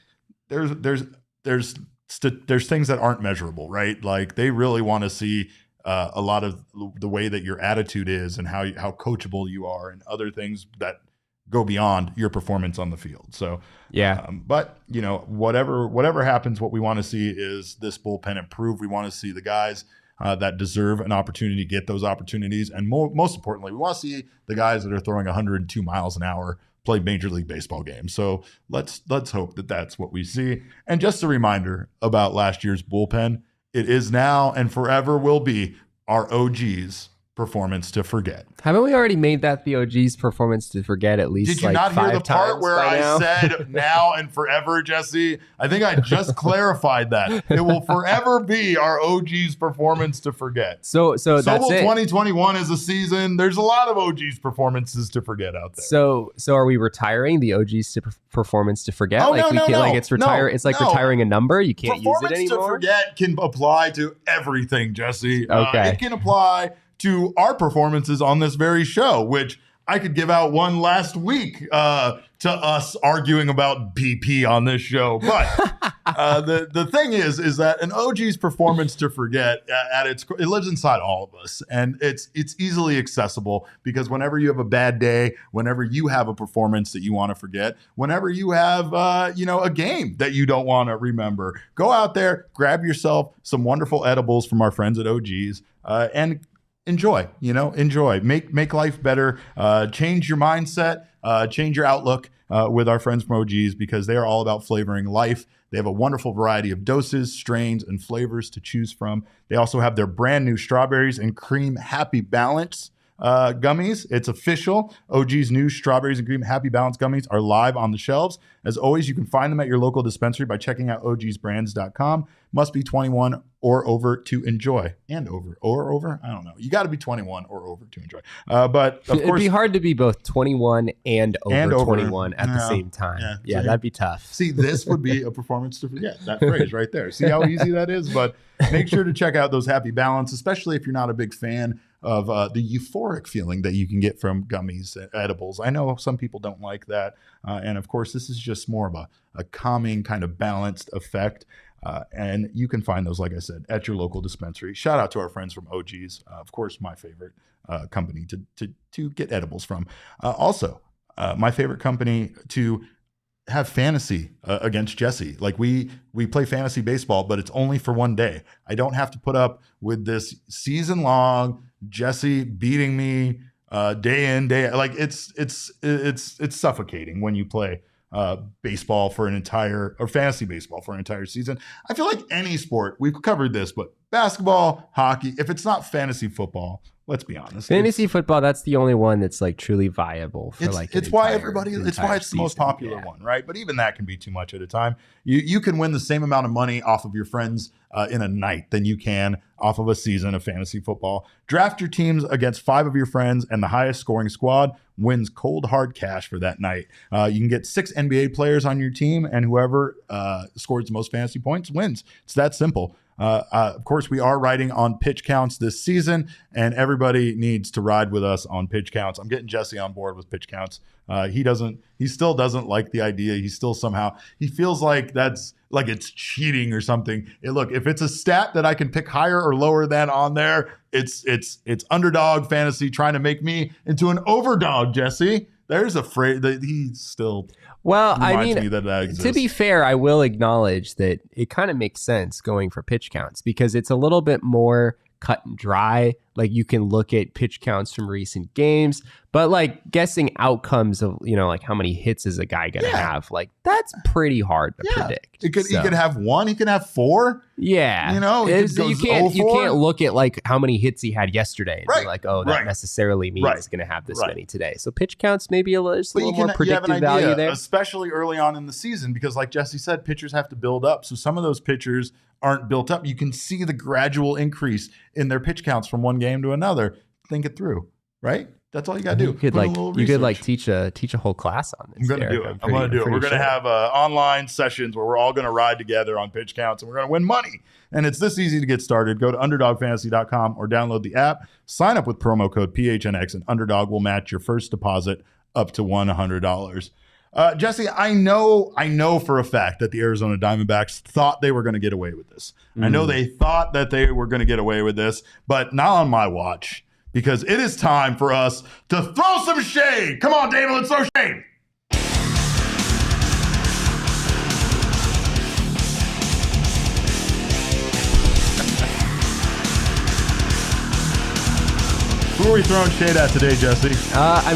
there's things that aren't measurable, right? Like they really want to see a lot of the way that your attitude is and how coachable you are and other things that go beyond your performance on the field. So, but you know, whatever happens, what we want to see is this bullpen improve. We want to see the guys that deserve an opportunity get those opportunities. And most importantly, we want to see the guys that are throwing 102 miles an hour play Major League Baseball games. So let's hope that that's what we see. And just a reminder about last year's bullpen, it is now and forever will be our OGeez Performance to Forget. Haven't we already made that the OGeez Performance to Forget at least? Did you not hear the part where I said now and forever, Jesse? I think I just clarified that. It will forever be our OGeez Performance to Forget. So that's will it. 2021 as a season. There's a lot of OGeez Performances to forget out there. So are we retiring the OGeez Performance to Forget? Oh, like no, like it's it's like retiring a number. You can't use it anymore. Performance to Forget can apply to everything, Jesse. Okay. It can apply to our performances on this very show, which I could give out one last week to us arguing about BP on this show. But the thing is that an OGeez Performance to Forget it lives inside all of us, and it's easily accessible because whenever you have a bad day, whenever you have a performance that you want to forget, whenever you have a game that you don't want to remember, go out there, grab yourself some wonderful edibles from our friends at OGeez, and enjoy, make life better, change your mindset, change your outlook with our friends from OGeez because they are all about flavoring life. They have a wonderful variety of doses, strains, and flavors to choose from. They also have their brand new strawberries and cream Happy Balance gummies. It's official. OGeez new strawberries and cream Happy Balance gummies are live on the shelves. As always, you can find them at your local dispensary by checking out OGeezBrands.com. Must be 21 or over to enjoy. And over. I don't know. You got to be 21 or over to enjoy. But of course, it'd be hard to be both 21 and over 21 at the same time. Yeah, that'd be tough. See, this would be a performance to forget. That phrase right there. See how easy that is? But make sure to check out those Happy Balance, especially if you're not a big fan of the euphoric feeling that you can get from gummies, edibles. I know some people don't like that. And of course, this is just more of a calming kind of balanced effect. And you can find those, like I said, at your local dispensary. Shout out to our friends from OGeez, of course, my favorite company to get edibles from. Also, my favorite company to have fantasy against Jesse. Like we play fantasy baseball, but it's only for one day. I don't have to put up with this season long Jesse beating me day in, day out. Like it's suffocating when you play baseball for an entire, or fantasy baseball for an entire season. I feel like any sport, we've covered this, but basketball, hockey, if it's not fantasy football, let's be honest. Fantasy football, that's the only one that's like truly viable for it's why it's the most popular one, right? But even that can be too much at a time. You can win the same amount of money off of your friends in a night than you can off of a season of fantasy football. Draft your teams against 5 of your friends, and the highest scoring squad wins cold hard cash for that night. You can get 6 NBA players on your team, and whoever scores the most fantasy points wins. It's that simple. Of course, we are riding on pitch counts this season, and everybody needs to ride with us on pitch counts. I'm getting Jesse on board with pitch counts. He still doesn't like the idea. He feels like that's like it's cheating or something. Look, if it's a stat that I can pick higher or lower than on there, it's underdog fantasy trying to make me into an overdog, Jesse. There's a phrase that he still reminds me that exists. To be fair, I will acknowledge that it kind of makes sense going for pitch counts because it's a little bit more cut and dry. Like you can look at pitch counts from recent games, but like guessing outcomes of, like how many hits is a guy going to have, like that's pretty hard to predict. He could have 1, he could have 4. Yeah. You can't look at like how many hits he had yesterday and be like, oh, that necessarily means he's going to have this many today. So pitch counts maybe a little more predictive value there. Especially early on in the season, because like Jesse said, pitchers have to build up. So some of those pitchers aren't built up. You can see the gradual increase in their pitch counts from one game to another. Think it through, right? That's all you got to do. You could teach a whole class on this. I'm going to do it. We're going to have online sessions where we're all going to ride together on pitch counts, and we're going to win money. And it's this easy to get started. Go to underdogfantasy.com or download the app. Sign up with promo code PHNX, and Underdog will match your first deposit up to $100. Jesse, I know for a fact that the Arizona Diamondbacks thought they were going to get away with this. I know they thought that they were going to get away with this, but not on my watch, because it is time for us to throw some shade. Come on, David, let's throw shade. Who are we throwing shade at today, Jesse? I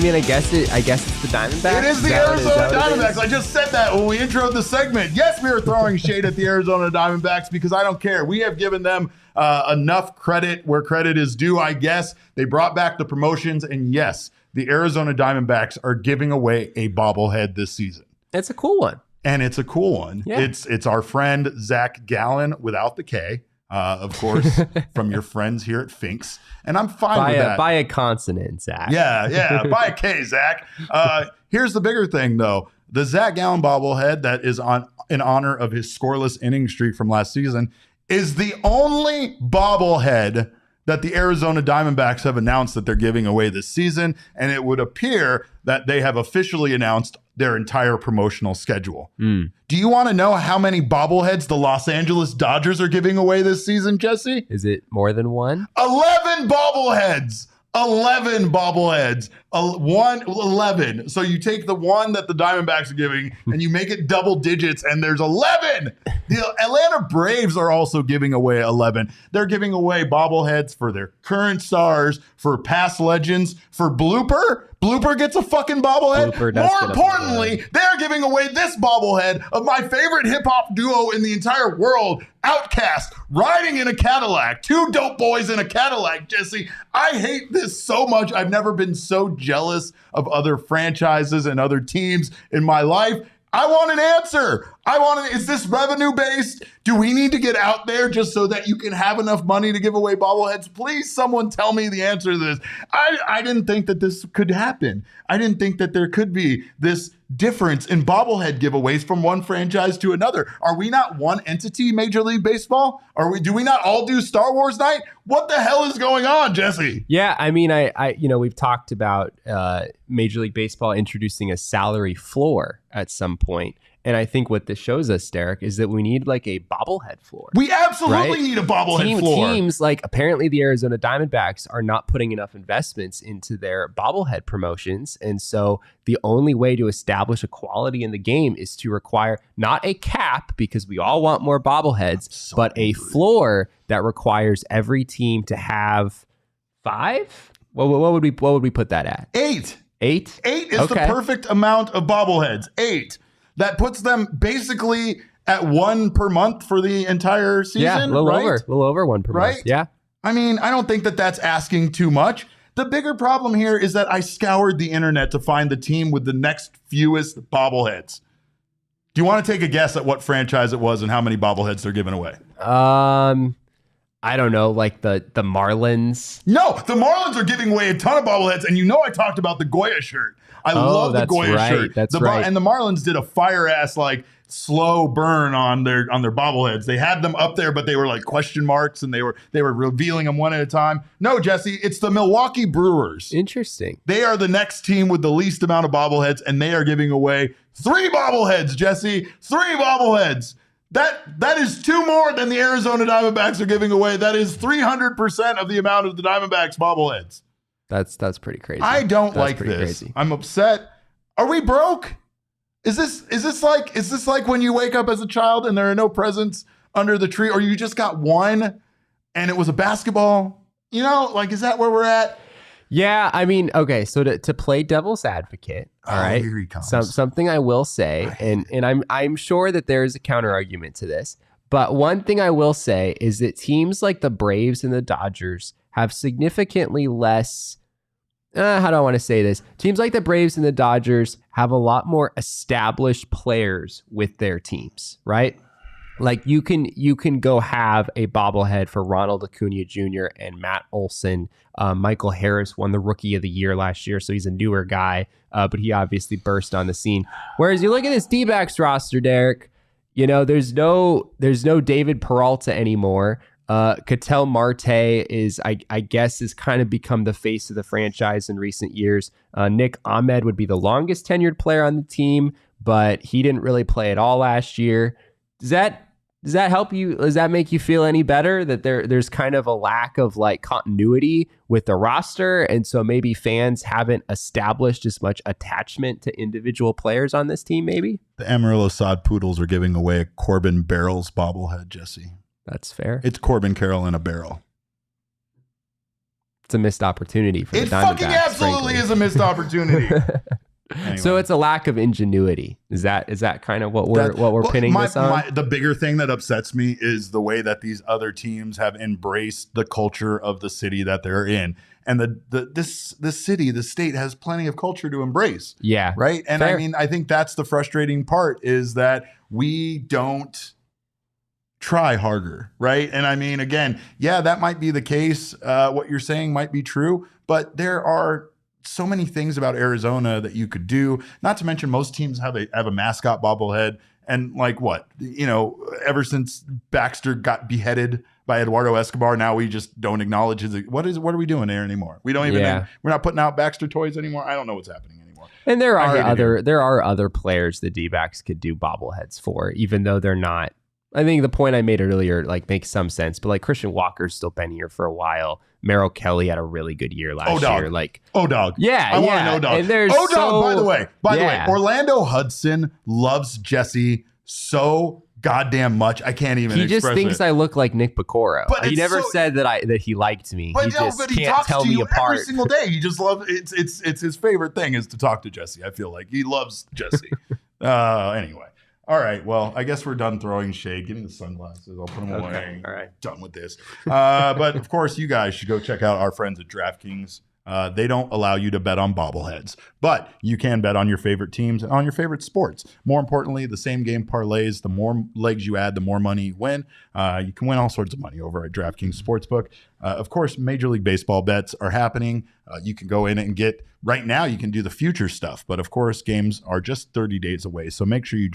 guess it's the Diamondbacks. It is the Arizona Diamondbacks. I just said that when we introed the segment. Yes, we are throwing shade at the Arizona Diamondbacks because I don't care. We have given them enough credit where credit is due, I guess. They brought back the promotions, and yes, the Arizona Diamondbacks are giving away a bobblehead this season. It's a cool one. And it's a cool one. Yeah. It's our friend Zach Gallen without the K. Of course, from your friends here at Finks. And I'm fine with that. By a consonant, Zach. Yeah, by a K, Zach. Here's the bigger thing, though. The Zach Gallen bobblehead that is in honor of his scoreless inning streak from last season is the only bobblehead that the Arizona Diamondbacks have announced that they're giving away this season. And it would appear that they have officially announced their entire promotional schedule. Do you want to know how many bobbleheads the Los Angeles Dodgers are giving away this season, Jesse? Is it more than one? 11 bobbleheads. 11 bobbleheads. 11. So you take the one that the Diamondbacks are giving and you make it double digits, and there's 11. The Atlanta Braves are also giving away 11. They're giving away bobbleheads for their current stars, for past legends, for Blooper. Blooper gets a fucking bobblehead. More importantly, they're giving away this bobblehead of my favorite hip-hop duo in the entire world, Outkast, riding in a Cadillac. 2 dope boys in a Cadillac, Jesse. I hate this so much. I've never been so jealous of other franchises and other teams in my life. I want an answer. Is this revenue based? Do we need to get out there just so that you can have enough money to give away bobbleheads? Please, someone tell me the answer to this. I didn't think that this could happen. I didn't think that there could be this difference in bobblehead giveaways from one franchise to another. Are we not one entity, Major League Baseball? Do we not all do Star Wars night? What the hell is going on, Jesse? Yeah, I we've talked about Major League Baseball introducing a salary floor at some point. And I think what this shows us, Derek, is that we need like a bobblehead floor. We absolutely need a bobblehead floor. Teams like apparently the Arizona Diamondbacks are not putting enough investments into their bobblehead promotions. And so the only way to establish a quality in the game is to require not a cap, because we all want more bobbleheads, but a floor that requires every team to have 5. What would we put that at? 8. 8? 8 is the perfect amount of bobbleheads. 8. That puts them basically at 1 per month for the entire season. Yeah, a little over 1 per month. Yeah. I mean, I don't think that that's asking too much. The bigger problem here is that I scoured the internet to find the team with the next fewest bobbleheads. Do you want to take a guess at what franchise it was and how many bobbleheads they're giving away? I don't know, like the Marlins. No, the Marlins are giving away a ton of bobbleheads, and I talked about the Goya shirt. I love the Goya shirt. That's right. And the Marlins did a fire ass like slow burn on their bobbleheads. They had them up there, but they were like question marks, and they were revealing them one at a time. No, Jesse, it's the Milwaukee Brewers. Interesting. They are the next team with the least amount of bobbleheads, and they are giving away 3 bobbleheads, Jesse. 3 bobbleheads. That is 2 more than the Arizona Diamondbacks are giving away. That is 300% of the amount of the Diamondbacks bobbleheads. That's pretty crazy. I don't like this. Crazy. I'm upset. Are we broke? Is this like when you wake up as a child and there are no presents under the tree, or you just got one and it was a basketball? Is that where we're at? Yeah, I mean, okay, so to play devil's advocate, all right, here he comes. Something I will say, and I'm sure that there is a counter argument to this, but one thing I will say is that teams like the Braves and the Dodgers have significantly less. How do I want to say this? Teams like the Braves and the Dodgers have a lot more established players with their teams, right? Like you can go have a bobblehead for Ronald Acuna Jr. and Matt Olson. Michael Harris won the Rookie of the Year last year, so he's a newer guy, but he obviously burst on the scene. Whereas you look at this D-backs roster, Derek, there's no David Peralta anymore. Ketel Marte is, I guess, has kind of become the face of the franchise in recent years. Nick Ahmed would be the longest tenured player on the team, but he didn't really play at all last year. Does that help you? Does that make you feel any better that there's kind of a lack of like continuity with the roster, and so maybe fans haven't established as much attachment to individual players on this team? Maybe the Amarillo Sod Poodles are giving away a Corbin Barrels bobblehead, Jesse. That's fair. It's Corbin Carroll in a barrel. It's a missed opportunity for the Diamondbacks. It fucking absolutely is a missed opportunity. Anyway. So it's a lack of ingenuity. Is that kind of what we're pinning this on? The bigger thing that upsets me is the way that these other teams have embraced the culture of the city that they're in. And the state has plenty of culture to embrace. Yeah. Right. And fair. I mean, I think that's the frustrating part, is that we don't try harder, right? And I mean, again, yeah, that might be the case. What you're saying might be true, but there are so many things about Arizona that you could do. Not to mention, most teams have a mascot bobblehead, and like ever since Baxter got beheaded by Eduardo Escobar, now we just don't acknowledge his. What are we doing there anymore? We don't even. We're not putting out Baxter toys anymore. I don't know what's happening anymore. And there are other players the D-backs could do bobbleheads for, even though they're not. I think the point I made earlier makes some sense, but Christian Walker's still been here for a while. Merrill Kelly had a really good year last year. O-Dog. Yeah, I want an O-Dog. And there's O-Dog, by the way, Orlando Hudson loves Jesse so goddamn much. I can't even. He just thinks I look like Nick Pecoro. But he never said that he liked me. But he can't tell me apart every single day. He just loves it's his favorite thing is to talk to Jesse. I feel like he loves Jesse. Anyway. All right. Well, I guess we're done throwing shade. Give me the sunglasses. I'll put them away. All right. Done with this. But of course, you guys should go check out our friends at DraftKings. They don't allow you to bet on bobbleheads, but you can bet on your favorite teams and on your favorite sports. More importantly, the same game parlays. The more legs you add, the more money you win. You can win all sorts of money over at DraftKings Sportsbook. Of course, Major League Baseball bets are happening. You can go in and get, right now you can do the future stuff, but of course games are just 30 days away. So make sure you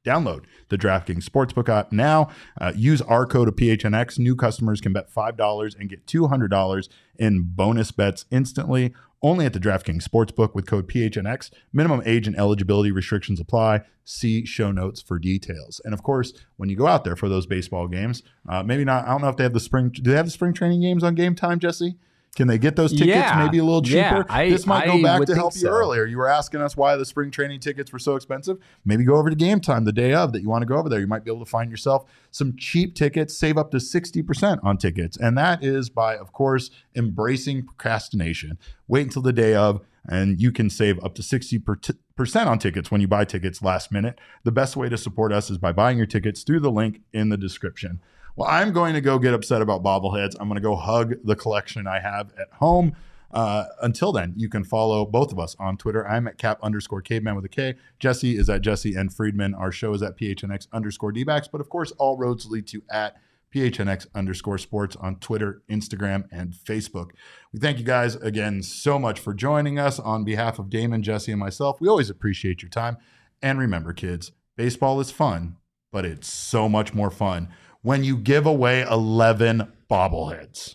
Download the DraftKings Sportsbook app now. Use our code of PHNX. New customers can bet $5 and get $200 in bonus bets instantly. Only at the DraftKings Sportsbook with code PHNX. Minimum age and eligibility restrictions apply. See show notes for details. And of course, when you go out there for those baseball games, maybe not, I don't know if they have the spring, do they have the spring training games on Game Time, Jesse? Can they get those tickets maybe a little cheaper? This might go back to help you earlier. You were asking us why the spring training tickets were so expensive. Maybe go over to Game Time the day of that you want to go over there. You might be able to find yourself some cheap tickets, save up to 60% on tickets. And that is by, of course, embracing procrastination. Wait until the day of, and you can save up to 60% on tickets when you buy tickets last minute. The best way to support us is by buying your tickets through the link in the description. Well, I'm going to go get upset about bobbleheads. I'm going to go hug the collection I have at home. Until then, you can follow both of us on Twitter. I'm at cap_caveman with a K. Jesse is at Jesse N. Friedman. Our show is at PHNX_DBacks. But of course, all roads lead to at PHNX_sports on Twitter, Instagram, and Facebook. We thank you guys again so much for joining us. On behalf of Damon, Jesse, and myself, we always appreciate your time. And remember, kids, baseball is fun, but it's so much more fun when you give away 11 bobbleheads.